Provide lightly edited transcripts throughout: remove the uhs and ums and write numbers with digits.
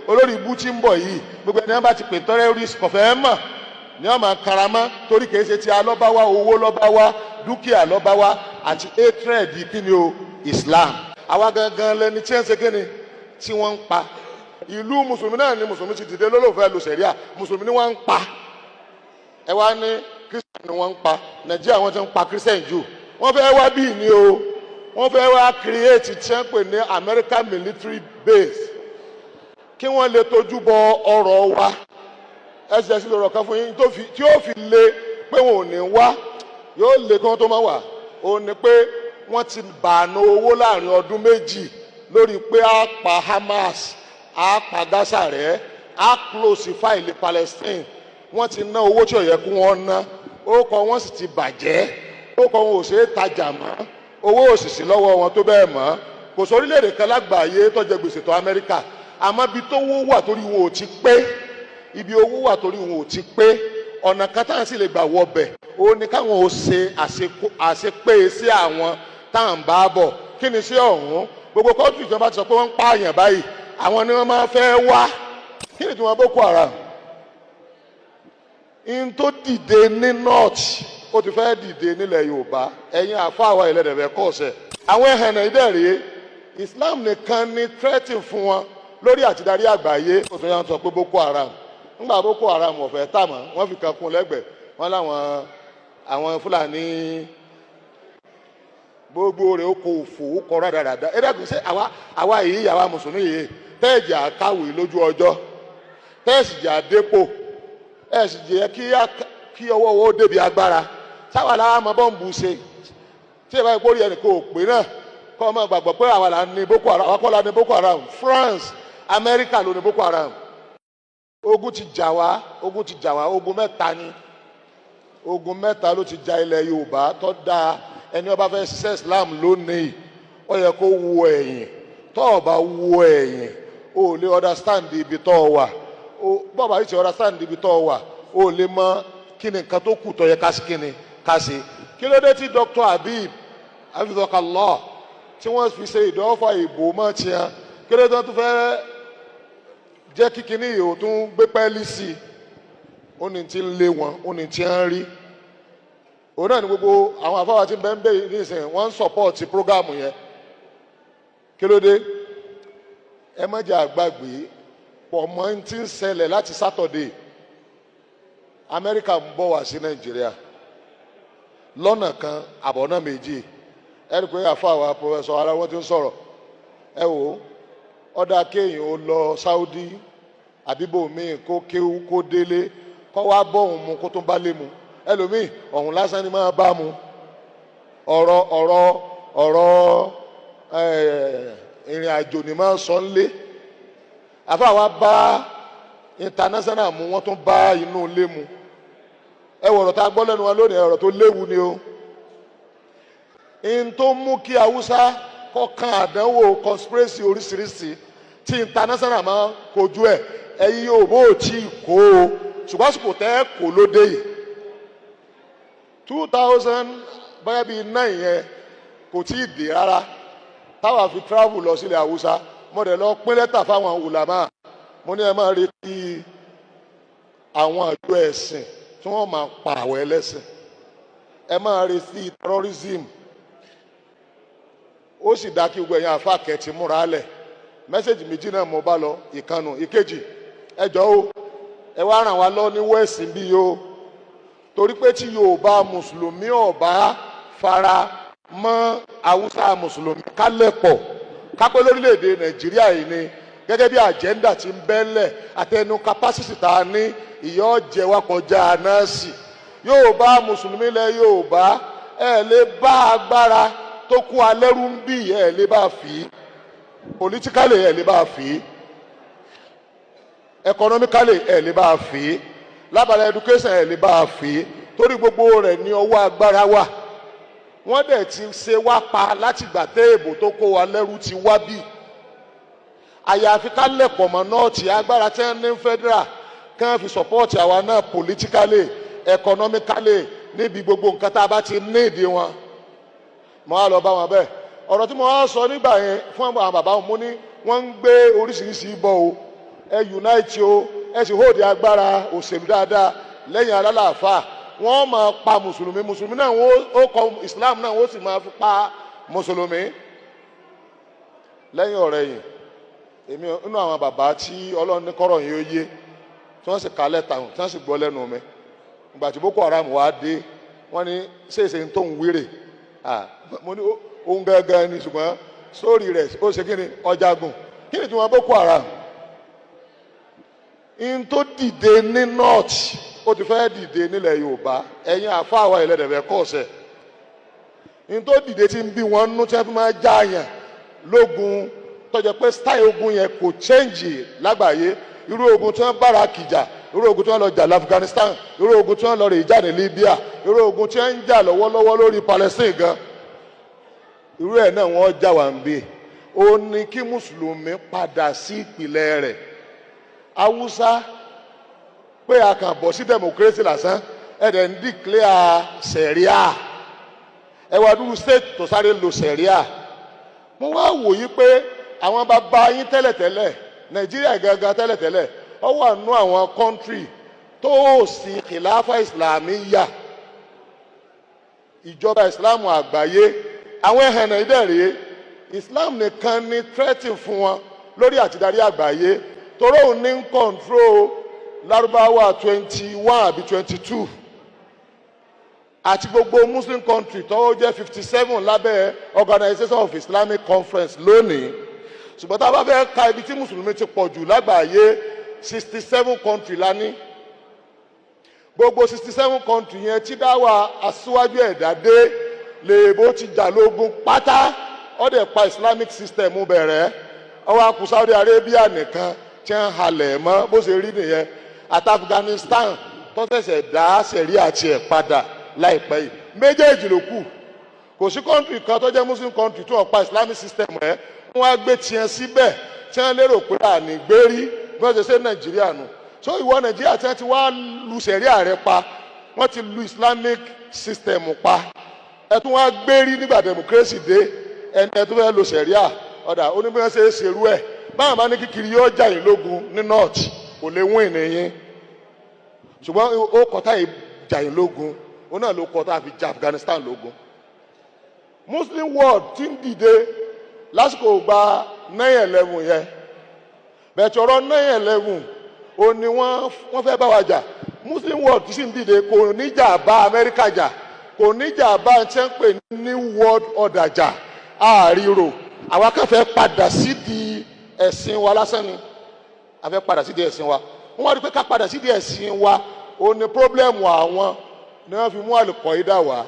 olórí ibú tí ń bọ̀ yìí gbogbo ẹni wọ́n bá ti pè terrorist kọ̀fẹ́ mọ̀ ní ọmọ karama torí kìí ṣe ti alọ́ba wa owó lọ́ba wa dúkìá lọ́ba wa àti hatred kíni o Islam àwa gangan lẹni tí ń ṣe kíni tí wọ́n ń pa ìlú mùsùlùmí náà ni mùsùlùmí ti dìde lólùfẹ́ lu sẹ̀ríà mùsùlùmí ni wọ́n ń pa ẹ wá ní Christian ni wọ́n ń pa Nàìjíríà wọ́n ti ń pa Christian jù wọ́n fẹ́ wá bíi ni o wọ́n fẹ́ wá create tí wọ́n pè ní American military base kí wọ́n lè tójú bọ ọrọ̀ wa ẹsẹ̀ sí lọ́rọ̀ kan fún yín tí yóò fi lé pé wọn ò ní wá yóò lé kí wọ́n tó máa wà ó ní pé wọ́n ti bàánú owó láàrin ọdún méjì lórí pé a pa Hamas a pa Gaza rẹ́ a close fáìlì Palestine wọ́n ti ná owó tí ò yẹ kí wọ́n ná orúkọ wọn sì ti bàjẹ́ orúkọ wọn ò ṣeé tajà mọ́ owó òṣìṣì lọ́wọ́ wọn tó bẹ́ẹ̀ mọ́ kò sọ orílẹ̀-èdè kan lágbàáyé tó jẹ gbèsè tó Amẹ́ríkà àmọ́ ibi tó wó wà torí wọn ò ti pé ibi owó wà torí wọn ò ti pé ọ̀nà kan táwọn sì lè gbà wọ bẹ̀ ó ní káwọn ò ṣe àṣepé sí àwọn táwọn bá bọ̀ kí ni sí ọ̀hún gbogbo kọ́ńtù ìjọba ti sọ pé wọ́n ń pààyàn báyìí àwọn ni wọ́n máa fẹ́ wá kí ni tí wọ́n Boko Haram in tó dìde ní north ó ti fẹ́ dìde nílẹ̀ Yorùbá ẹ̀yin àfáàwọ̀ ìlẹ̀dẹ̀bẹ̀ kọ́ọ̀sẹ̀ àwọn ẹ̀hẹ̀nà ìdẹ̀rẹ̀ Islam nìkan ni threatening fún wọn lórí àtidarí àgbáyé ó tún yà ń sọ pé Boko Haram ńgbà Boko Haram ọ̀fẹ́ tàmọ́ wọ́n fi kan kún lẹ́gbẹ̀ẹ́ wọ́n láwọn àwọn Fúlàní gbogbo rẹ̀ ó kó òfò kọ́ rádaràda ẹ dẹ́kun ṣé àwa yìí àwa mùsùlùmí yìí tẹ́ẹ̀jì àkáwé lójú ọjọ́ tẹ́ẹ̀sì jà dépò ẹ̀ sì jẹ́ kí ọwọ́ owó débi agbára sáwà láwọn ọmọ bọ́ǹbù ṣe tí ìbá ìpórí ẹnì kò pé náà kọ́ ọmọ gbàgbọ́ pé àwọn là ní Boko Haram àwọn kọ́ la ní Boko Haram France Amẹ́ríkà ló ní Boko Haram ogun ti jà wá ogun mẹ́ta ni ogun mẹ́ta ló ti jà ilẹ̀ Yorùbá tó dáa ẹni ó bá fẹ́ ṣiṣẹ́ Islam lónìí ó yẹ kó wo ẹ̀yìn tó o bá wo ẹ̀yìn o lè understand ibi tó o wà bọ́ọ̀ bá yìí ti understand ibi tó o wà o lè mọ kí ni nǹkan tó kù tó yẹ ká sí kí ni ká sí kí ló dé tí Dr. Habib hafidhakallah tí wọ́n fi ṣe ìdánwò ìbò mọ́ tiẹ̀ kí ló dé tó fẹ́ jẹ́ kí kíní yìí ó tún gbé pẹ́ẹ́lí sí i ó ní tí ń lé wọn ó ní tí ń rí òun náà ni gbogbo àwọn afáwà tí ń bẹ́ ń bẹ́ nísìnyí wọ́n ń sọ̀pọ̀tì prógámù yẹn kí ló dé ẹ má jẹ́ àgbàgbé pọ̀ mọ́ tí ń ṣẹlẹ̀ láti Saturday Amẹ́ríkà ń bọ̀ wá sí Nàìjíríà lọ́nà kan àbọ̀nà méjì ẹni pé àfàwà pọfẹsọ ara wọn ti ń sọ̀rọ̀ ẹ wò ọ̀dà kéèyàn ó lọ Saudi àbíbò míì kó kéwú kó délé kó wá bọ́ òun mu kó tún bá lé mu ẹlòmíì ọ̀hún lásán ni máa bá mu ọ̀rọ̀ ìrìn àjò ni máa sọ ń lé àfàwà bá international mu wọ́n tún bá inú ilé mu ẹ wọ̀rọ̀ tá a gbọ́ lẹ́nu wa lónìí ọ̀rọ̀ tó léwu ni o in tó mú kí Haúsá kọ̀ọ̀kan àdánwò conspiracy oríṣiríṣi tí international máa kojú ẹ̀ ẹ̀yin yóò bó tí kó o ṣùgbọ́n àsìkò tẹ́ kò lóde yìí 2000 báyà bíi 9 yẹn kò tí ì dé rárá táwa fi travel lọ sílẹ̀ Haúsá mo dẹ̀ lọ pín lẹ́tà fáwọn ulama mo ní ẹ máa retí àwọn àjọ ẹ̀sìn tí wọ́n máa pa àwọn ẹlẹ́sìn ẹ máa retí terrorism ó sì dá kí gbogbo ẹ̀yin àfa kẹ̀tì múra lẹ̀ mẹ́sẹ̀gì méjì náà mo bá lọ ìkànnù ìkejì ẹ jọ̀ọ́ o ẹ wá ràn wá lọ ní wẹ́ẹ̀sì bí o torí pé tí Yorùbá mùsùlùmí ọ̀bá fara mọ́ Haúsá mùsùlùmí kálẹ̀ pọ̀ kápẹ́ lórílẹ̀‐èdè Nàìjíríà yìí ni gẹ́gẹ́ bí àjẹ́ndà ti ń bẹ́lẹ̀ àtẹnu kapásítì tá a ní ìyọ́ jẹ wá kọjá nọ́ọ̀sì Yorùbá mùsùlùmí lẹ Yorùbá ẹ lè bá agbára tó kún alẹ́rú ń bì ẹ lè bá fi politically ẹ lè bá fi economically ẹ lè bá fi lábàlá education ẹ lè bá fi torí gbogbo rẹ̀ ní ọwọ́ agbára wà wọ́n dẹ̀ ti ṣe wá pa láti gbà téèbò tó kó wa lẹ́rú ti wá bì àyàfi ká lẹ̀pọ̀ mọ́ nọ́ọ̀tì agbára tí wọ́n ní federal kàn fi support àwa náà politically economically níbi gbogbo nǹkan tá a bá ti ní ìdí wọn mo á lọ bá wọn bẹ́ẹ̀ ọ̀rọ̀ tí mo wá sọ nígbà yẹn fún àwọn bàbá wọn mo ní wọ́n ń gbé oríṣiríṣi bọ́ o ẹ unite o, ẹ sì hold agbára òṣèlú dáadáa lẹ́yìn alálàáfà. Wọ́n máa pa mùsùlùmí, mùsùlùmí náà ó kọ Islam náà wọ́n sì máa fi pa mùsùlùmí. Lẹ́yìn ọ̀rẹ̀yìn, èmi nínú àwọn bàbá tí Ọlọ́run ní kọ́rọ̀ yìí ó yé, tí wọ́n sì ka lẹ́tà tí wọ́n sì gbọ́ lẹ́nu mi. Ìgbà tí Boko Haram wá dé, wọ́n ní ṣèṣe tó ń wéré. Mo ní ohun gangan ni, ṣùgbọ́n sórí rẹ̀ ó ṣe kí ni ọjàgùn. Kí ni tí wọ́n Boko Haram? In tó dìde ní north, ó ti fẹ́ dìde nílẹ̀ Yorùbá. Ẹ̀yin àfáà wa ìlẹ̀dẹ̀fẹ̀ kọ́ ọ̀sẹ̀. In tó dìde tí ń bí wọn nú tí wọ́n fi máa já àyàn lógun, tó jẹ́ pé style ogun yẹn kò change lágbàáyé. Irú ogun tí wọ́n bára kìjà, irú ogun tí wọ́n lọ jà l'Afghanistan, irú ogun tí wọ́n lọ rè jà ní Libya, irú ogun tí wọ́n ń jà lọ́wọ́lọ́wọ́ lórí Palestine gan, irú ẹ̀ náà wọ́n jà wá ń bí. Ó ní kí mùsùlùmí padà sí ìpìlẹ̀ rẹ̀. Haúsá pé a kàn bọ̀ sí democracy lásán, ẹ̀dẹ̀ ń declare sẹ̀ríà. Ẹ wá dúró state tó sáré lo sẹ̀ríà. Mo wá wòye pé àwọn bàbá yín tẹ́lẹ̀tẹ́lẹ̀, Nàìjíríà gangan tẹ́lẹ̀tẹ́lẹ̀, ó wà nú àwọn country tó sì kìláfà ìsìlámíyà, ìjọba ìsìlámù àgbáyé. Àwọn ẹ̀hànnà ìdẹ̀rẹ̀ Islam nìkan ni threatening fún wọn lórí àtidarí àgbáyé. Torí òun ní control Lárúbáwá 21 àbí 22 àti gbogbo Muslim country tó jẹ́ 57 lábẹ́ Organization of Islamic Conference lónìí. Ṣùgbọ́n tá a bá fẹ́ ka ibi tí mùsùlùmí ti pọ̀ jù lágbàáyé, 67 country la ní. Gbogbo 67 country yẹn tí dáwà aṣíwájú ẹ̀dá dé lè bó ti jà lógun pátá, ó dẹ̀ pa Islamic system bẹ̀rẹ̀. Ó wá kù Saudi Arabia nìkan tí ń halẹ̀ mọ́ bó ṣe rí nìyẹn. Àti Afghanistan tó ṣẹ̀ṣẹ̀ dá sẹ̀ríà tiẹ̀ padà láìpẹ́ yìí. Méjèèjì ló kù. Kò sí country kan tó jẹ́ Muslim country tó pa Islamic system rẹ̀. Wọ́n á gbé tiẹ̀ síbẹ̀ tí wọ́n lérò pé àní gbérí bí wọ́n ṣe ṣe Nàìjíríà nù. So ìwọ Nàìjíríà tí wọ́n ti wá lu sẹ̀ríà rẹ̀ pa, wọ́n ti lu Islamic system pa. Ẹ tún wá gbérí nígbà democracy dé, ẹni ẹ tún fẹ́ lo sẹ̀ríà, ọ̀dà oníbẹ̀rẹ̀ ṣe é ṣerú ẹ̀. Báwọn bá ní kíkiri yóò jà yín lógun ní north, kò lè win nìyẹn. Ṣùgbọ́n ó kọ́tà yìí jà yín lógun, ó náà ló kọ́tà fi jà Afghanistan lógun. Muslim world ti ń dìde lásìkò gba 9/11 yẹn. Bẹ̀tẹ̀ ọ̀rọ̀ 9/11 ó ní wọ́n fẹ́ bá wa jà. Muslim world ti sì ń dìde, kò níjà bá Amẹ́ríkà jà, kò níjà bá tí wọ́n pè ní New World Order jà. Àárírò àwa kan fẹ́ padà sídìí ẹ̀sìn wa lásán ni. A fẹ́ padà sídìí ẹ̀sìn wa. Wọ́n wá rí pé ká padà sídìí ẹ̀sìn wa, ó ní pọ́blẹ́mù àwọn ni wọ́n fi mú Al-Qaeda wá.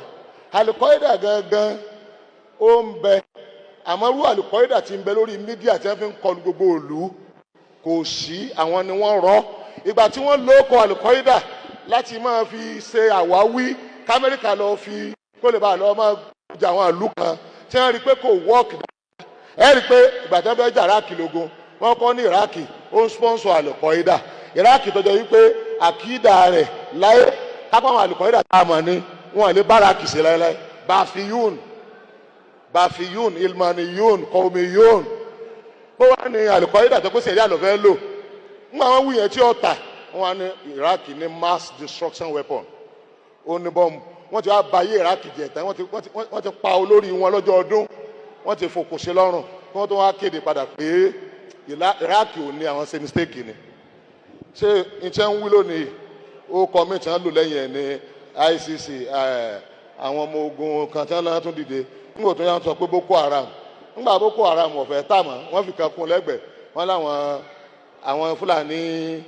Al-Qaeda gangan ó ń bẹ, àmọ́ irú Al-Qaeda tí ń bẹ lórí mídíà tí wọ́n fi ń kọlu gbogbo ìlú kò sí, àwọn ni wọ́n rọ́. Ìgbà tí wọ́n lóko Al-Qaeda láti máa fi ṣe àwáwí k'Amẹ́ríkà lọ fi kó lè bá lọ máa jà àwọn ìlú kan tí wọ́n rí pé kò wọ́ọ̀kì. Ẹ rí pé ìgbà tí wọ́n fẹ́ jà Iraq lógun, wọ́n kọ́ ní Iraq ó ń sponsor Al-Qaeda. Iraq tọjọ́ wípé àkídà rẹ̀ láyé kápá àwọn Al-Qaeda tá a mọ̀ ní wọn lè bára kìí ṣe láéláé. Bafiyun, Ilmaniyun, Qawmiyun. Bó wá ní Al-Qaeda tó pé sẹ̀rí àlọ́fẹ́ lò. Nígbà wọn wúyẹn tí ó tà, wọ́n wá ní Iraq ní mass destruction weapon. Ó ní bọ́ọ̀mù. Wọ́n ti wá bayé Iraq jẹ̀ tán, wọ́n ti pa olórí wọn lọ́jọ́ ọdún. Wọ́n ti fòkò ṣe lọ́rùn. Wọ́n tó wá kéde padà pé Iraq ò ní àwọn ṣe mistake ni. Ṣé ìṣẹ́ ń wí lónìí? Ó kọ́mìtì wọn lò lẹ́yìn ẹ̀ ní ICC, àwọn ọmọ ogun kan tí wọ́n tún dìde. Nígbà tó yà ń sọ pé Boko Haram. Nígbà Boko Haram ọ̀fẹ́ tà mọ́, wọ́n fi kan kún lẹ́gbẹ̀ẹ́. Wọ́n láwọn àwọn Fúlàní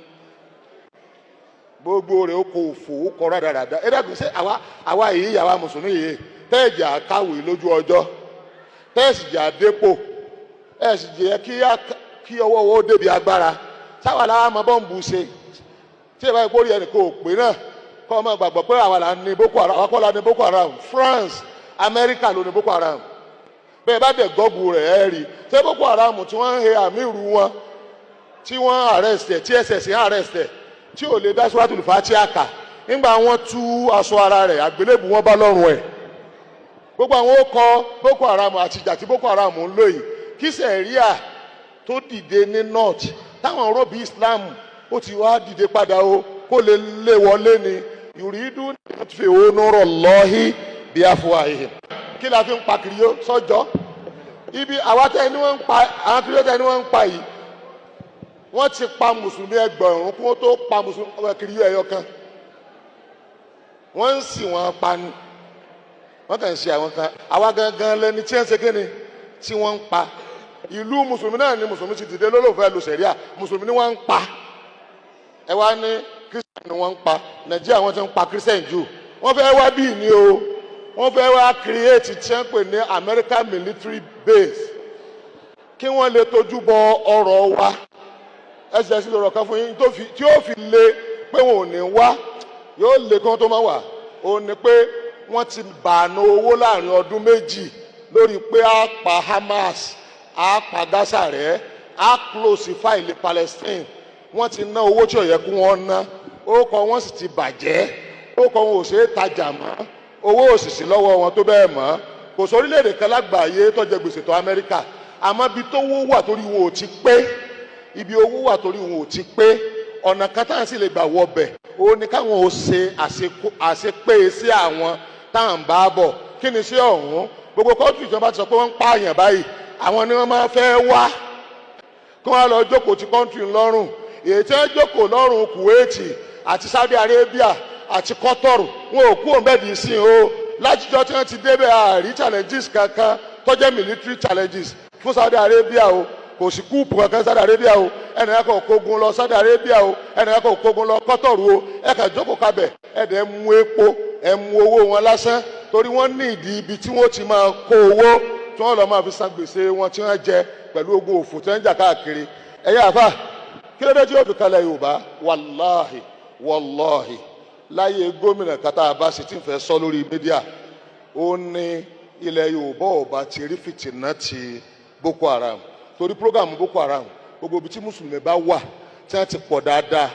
gbogbo rẹ̀ ó kò fò ó kọ́ rádaràda. Ẹ dàgbé ṣé àwa yìí àwa mùsùlùmí yìí tẹ́ẹ̀jì àkàwé lójú ọjọ́, tẹ́ẹ̀sì jà dépò, ẹ̀sì jẹ́ kí ọwọ́ owó débi agbára. Sáwà láwa mọ bọ́ǹbù ṣe. Tí ìbá ìkórè ẹnì kò pé náà, kọ́ ọmọ gbàgbọ́ pé àwa là ní Boko Haram, àwa kọ́ la ní Boko Haram. France, Amẹ́ríkà ló ní Boko Haram. Bẹ́ẹ̀ bá dẹ̀ gọ́gù rẹ̀ ẹ́ rí. Ṣé Boko Haram tí wọ́n ń he àmírù wọn, tí wọ́n arrest ẹ̀, tí SS ń arrest ẹ̀, tí ò lè dá Suratul Fatiha kà, nígbà wọ́n tú aṣọ ara rẹ̀, àgbélébù wọn bá lọ́rùn ẹ̀. Gbogbo àwọn ó kọ Boko Haram àti ìjà tí Boko Haram ń lò yìí, kí sẹ̀ríà tó dìde ní north táwọn rọ́bì Islam ó ti wá dìde padà o kó lè lé wọlé ni yùrídù fi onúrọ̀ lọ́hí bí afwahihim. kí la fi ń pa kiri yó sọ́jọ́ ibi àwa tẹ́ ni wọ́n ń pa àwọn kiri yó tẹ́ ni wọ́n ń pa yìí wọ́n ti pa mùsùlùmí ẹgbẹ̀rún kó tó pa mùsùlùmí kiri yó ẹyọ kan wọ́n ń sì wọ́n pa ni wọ́n kàn ń ṣe àwọn kan àwa gangan lẹni tí ń ṣe kíni tí wọ́n ń pa ìlú mùsùlùmí náà ni mùsùlùmí ti dìde lólùfẹ́ lu sẹ̀ríà mùsùlùmí ni wọ́n ń pa ẹ wá ní kírísítẹ̀n ni wọ́n ń pa nàìjíríà wọ́n ti ń pa kírísítẹ̀n jù wọ́n fẹ́ wá bí ní o wọ́n fẹ́ wá create tí wọ́n pè ní American military base kí wọ́n lè tójú bọ ọrọ̀ wa ẹsẹ̀ sí lọ́rọ̀ kan fún yín tí yóò fi lé pé wọn ò ní wá yóò lé kí wọ́n tó máa wà ó ní pé wọ́n ti bàánú owó láàrin ọdún méjì lórí pé a pa Hamas a pa Gaza rẹ́ a close fáìlì Palestine wọ́n ti ná owó tí ò yẹ kí wọ́n ná ó kọ wọ́n sì ti bàjẹ́ ó kọ wọn ò ṣe é tajà mọ́ owó òṣìṣì lọ́wọ́ wọn tó bẹ́ẹ̀ mọ́ kò sọ orílẹ̀-èdè kan lágbàáyé tó jẹ gbèsè tó Amẹ́ríkà àmọ́ ibi tó owó wà torí wọn ò ti pé ibi owó wà torí wọn ò ti pé ọ̀nà kan táwọn sì lè gbà wọ bẹ̀ ó ní káwọn ò ṣe àṣepé sí àwọn táwọn bá bọ̀ kí ni sí ọ̀hún gbogbo kọ́ńtù ìjọba ti sọ pé wọ́n ń pààyàn báyìí àwọn ni wọ́n máa fẹ́ wá kí wọ́n lọ jókòó ti kọ́ńtù ńlọ́rùn èyí tí wọ́n jókòó lọ́rùn Kuwait àti Saudi Arabia àti Qatar wọn ò kú òǹbẹ̀dì sí o látijọ́ tí wọ́n ti débẹ̀ àrí challenges kankan tó jẹ́ military challenges fún Saudi Arabia o kò sí kúùpù kankan Saudi Arabia o ẹnìkan kò kógun lọ Saudi Arabia o ẹnìkan kò kógun lọ Qatar o ẹ kàn jókòó kabẹ̀ ẹ̀dẹ̀ mú epo ẹ̀ mú owó wọn lásán torí wọ́n ní ìdí ibi tí wọ́n ti máa kó owó tí wọ́n lọ máa fi san gbèsè wọn tí wọ́n jẹ pẹ̀lú ogun òfò tí wọ́n ń jà káàkiri ẹ̀yà àfà kí ló dé tí yóò fi kalẹ̀ Yorùbá wàláhì wàláhì láyé gómìnà kátà abáṣe tí ń fẹ́ sọ lórí mídíà ó ní ilẹ̀ Yorùbá ọba ti rí fìtínà ti Boko Haram torí prógàmù Boko Haram gbogbo ibi tí mùsùlùmí bá wà tí wọ́n ti pọ̀ dáadáa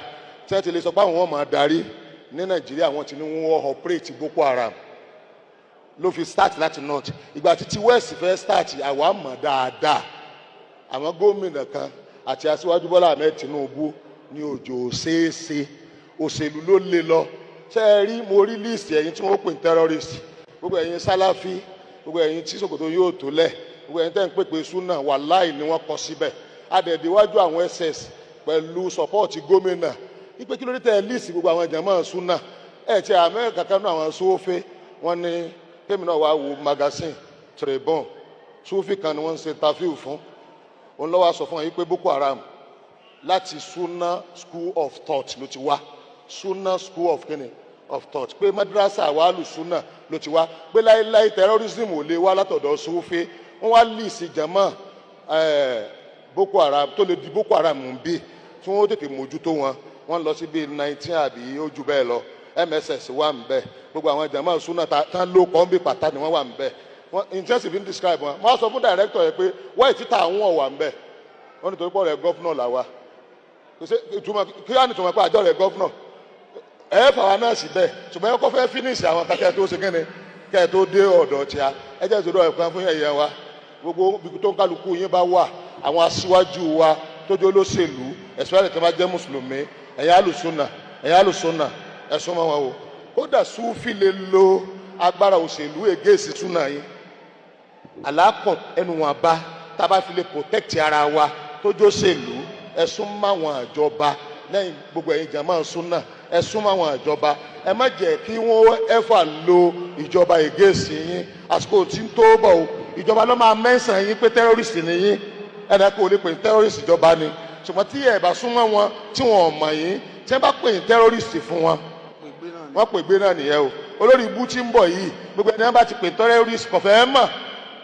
tí wọ́n ti lè sọ pé àwọn máa darí ní Nàìjíríà wọ́n ti ní wọ́n operate Boko Haram ló fi start láti north ìgbà títí west fẹ́ start àwa mọ̀ dáadáa àwọn gómìnà kan àti aṣíwájú Bọ́lá Ahmed Tinubu ní òjò ṣeéṣe òṣèlú ló lé lọ ṣe é rí mo rí list ẹ̀yin tí wọ́n pè ní terrorist gbogbo ẹ̀yin Sálàfí gbogbo ẹ̀yin tí ṣòkòtò yóò tó lẹ̀ gbogbo ẹ̀yin tẹ́ ń pèpè súnà wàláì ni wọ́n kọ síbẹ̀ adẹ̀dẹ̀wájú àwọn SS pẹ̀lú support gómìnà ipe kí ló dé tẹ́ list gbogbo àwọn jàmáà súnà ẹ̀ tí Amẹ́ríkà kan náà àwọn sófé wọ́n ní kémi náà wá wo magazine Tribune Sufi kan ni wọ́n ń ṣe interview fún òun lọ́wọ́ sọ fún yín pé Boko Haram láti Sunna School of Thought ló ti wá Sunna School of kini of Thought pé madrasa wàhálù Sunna ló ti wá pé láíláí terrorism ò lè wá látọ̀dọ̀ Sufi wọ́n wá lì sí jama Boko Haram tó lè di Boko Haram ń bí tí wọ́n tètè mójútó wọ́n lọ sí bíi 19 àbí ó jù bẹ́ẹ̀ lọ MSS wà ń bẹ gbogbo àwọn jama Sunna tán ló kọ́ ń bí pàtà ni wọ́n wà ń bẹ wọ́n intensive in describe wọn wọ́n sọ fún director yẹn pé wọ́n ìtìta àwọn ọ̀wà ń bẹ wọ́n nítorí pọ̀ rẹ̀ gọ́fúnà làwa kí á nìtúmọ̀ pé àjọ rẹ̀ gọ́fúnà ẹ̀ fà wá náà sí bẹ́ẹ̀ ṣùgbọ́n ẹ kọ́ fẹ́ finish àwọn kakẹ́ tó ṣe kẹ́ni kẹ́ ẹ tó dé ọ̀dọ̀ tíá ẹ jẹ́ ìṣòro ẹ̀kọ́ fún ẹ̀yẹ wa gbogbo ibi tó ń kálukú yín bá wà àwọn aṣíwájú wa tó jẹ́ olóṣèlú especially tó bá jẹ́ mùsùlùmí ẹ̀yà àlùsùnà ẹ̀sùn mọ́ wọn o kódà Sufi lè lo agbára òṣèlú ègéèsì súnà yín àlákọ̀ ẹnu wọn bá tá a bá fi lè protect ara wa tó jóṣèlú ẹ̀sùn máwọn àjọba lẹ́yìn gbogbo ẹ̀yin jàmáà súnà ẹ̀sùn máwọn àjọba ẹ má jẹ́ kí wọ́n ẹ̀fà lo ìjọba ègéèsì yín àsìkò tí ń tó bọ̀ o ìjọba ló máa mẹ́sàn-án yín pé terrorist ni yín ẹ̀dá kò lè pè ní terrorist ìjọba ni ṣùgbọ́n tí ẹ̀ bá súnmọ́ wọn tí wọn ò mọ̀ yín tí wọ́n bá pè ní terrorist fún wọn wọ́n pè gbé náà nìyẹn o olórí ibú tí ń bọ̀ yìí gbogbo ẹni wọ́n bá ti pè terrorist kọ̀fẹ́ mọ̀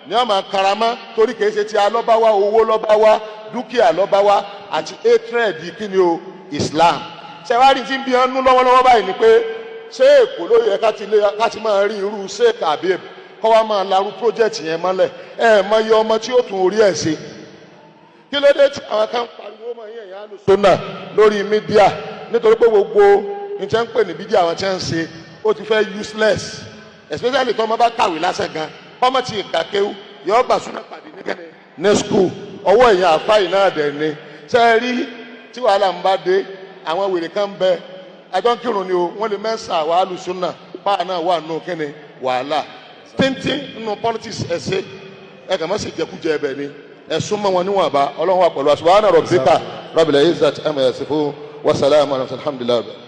ní wọ́n máa karamá torí kìí ṣe ti alọ́báwá owó lọ́báwá dúkìá lọ́báwá àti hatred kí ni o Islam ṣẹwárí tí ń bí ọnú lọ́wọ́lọ́wọ́ báyìí ni pé ṣé Èkó ló yẹ ká ti máa rí irú Sheikh Habib kọ́ wá máa larú project yẹn mọ́lẹ̀ mọ iye ọmọ tí ó tún orí ẹ̀ ṣe kí ló dé tí àwọn kan pariwo mọ́ yẹn yẹn àlùsùnà lórí mídíà nítorí pé gbogbo nǹkan ń pè ní bídíà àwọn tí wọ́n ń ṣe ó ti fẹ́ useless especially tó ọmọ bá kàwé lásán gan ọmọ tí ìka kéwú yọ ọgbà súnà pàdé ní school ọwọ́ èèyàn àfáì náà dẹ̀ ni ṣe é rí tí wàhálà ń bá dé àwọn wèrè kan bẹ àjọ ń kírun ni o wọ́n lè mẹ́sàn-án wàhálù súnà báà náà wà nù kíni wàhálà tíntín nínú politics ẹ̀sẹ̀ ẹ̀ kàn má sì jẹkújẹ ẹbẹ̀ ni ẹ̀sùn mọ́ wọn níwọ̀nba ọlọ́run wà pẹ̀lú subhana rabbika rabbil izzati amma yasifun wa salamun alhamdulillah.